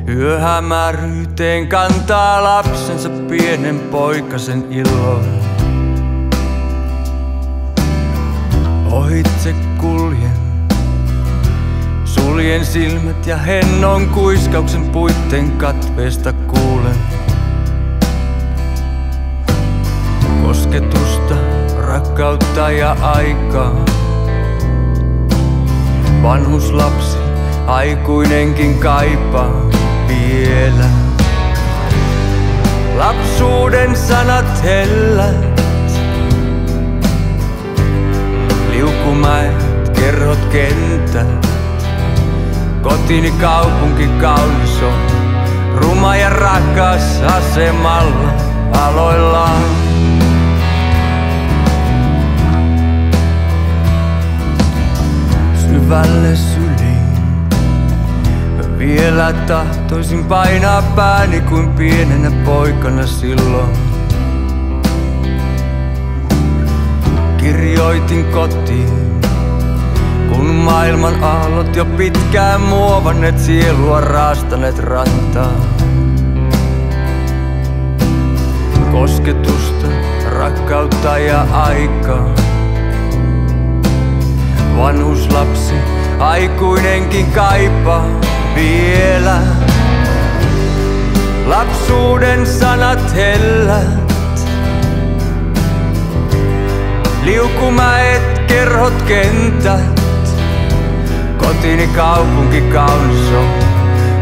Yöhämäryyteen kantaa lapsensa pienen poikasen ilon. Ohitse kuljen, suljen silmät ja hennon kuiskauksen puitten katveesta kuulen. Kosketusta, rakkautta ja aikaa. Vanhuslapsi, aikuinenkin kaipaa vielä. Lapsuuden sanat hellät, liukumäet, kerhot, kentät. Kotini kaupunki kaunis on, ruma ja rakas asemalla aloillaan. Syvälle syliin vielä tahtoisin painaa pääni kuin pienenä poikana silloin. Kirjoitin kotiin, kun maailman aallot jo pitkään muovanneet sielua raastaneet rantaa. Kosketusta, rakkautta ja aikaa. Vanhuslapsi, aikuinenkin kaipaa vielä. Lapsuuden sanat hellät, liukumäet, kerhot, kentät. Kotini kaupunki kaunis on,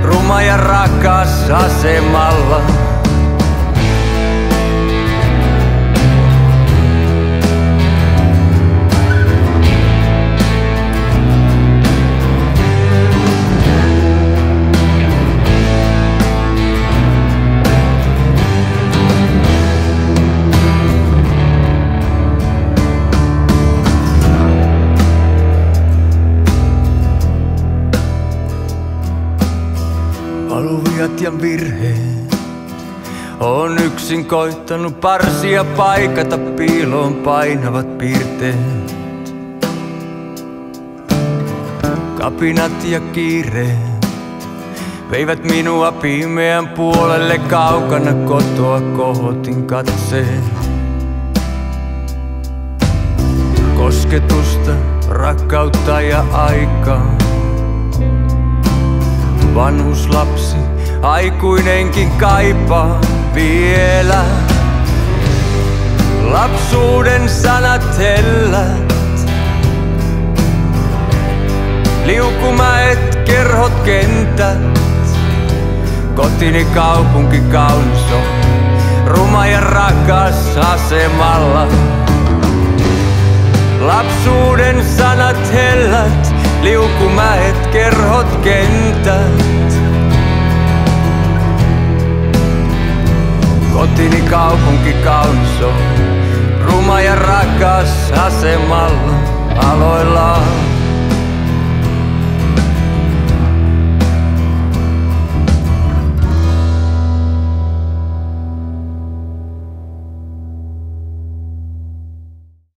ruma ja rakas asemalla. Valuviat ja virheet on yksin koittanut parsia paikata piiloon painavat piirteet. Kapinat ja kiireet veivät minua pimeän puolelle, kaukana kotoa kohotin katseen. Kosketusta, rakkautta ja aikaa. Vanhuslapsi, aikuinenkin kaipaa vielä. Lapsuuden sanat hellät, liukumäet, kerhot, kentät. Kotini kaupunki kaunis on, ruma ja rakas asemalla. Lapsuuden sanat hellät, liukumäet, kerhot, kentät. Kotini kaupunki kaunis on, ruma ja rakas asemalla aloillaan.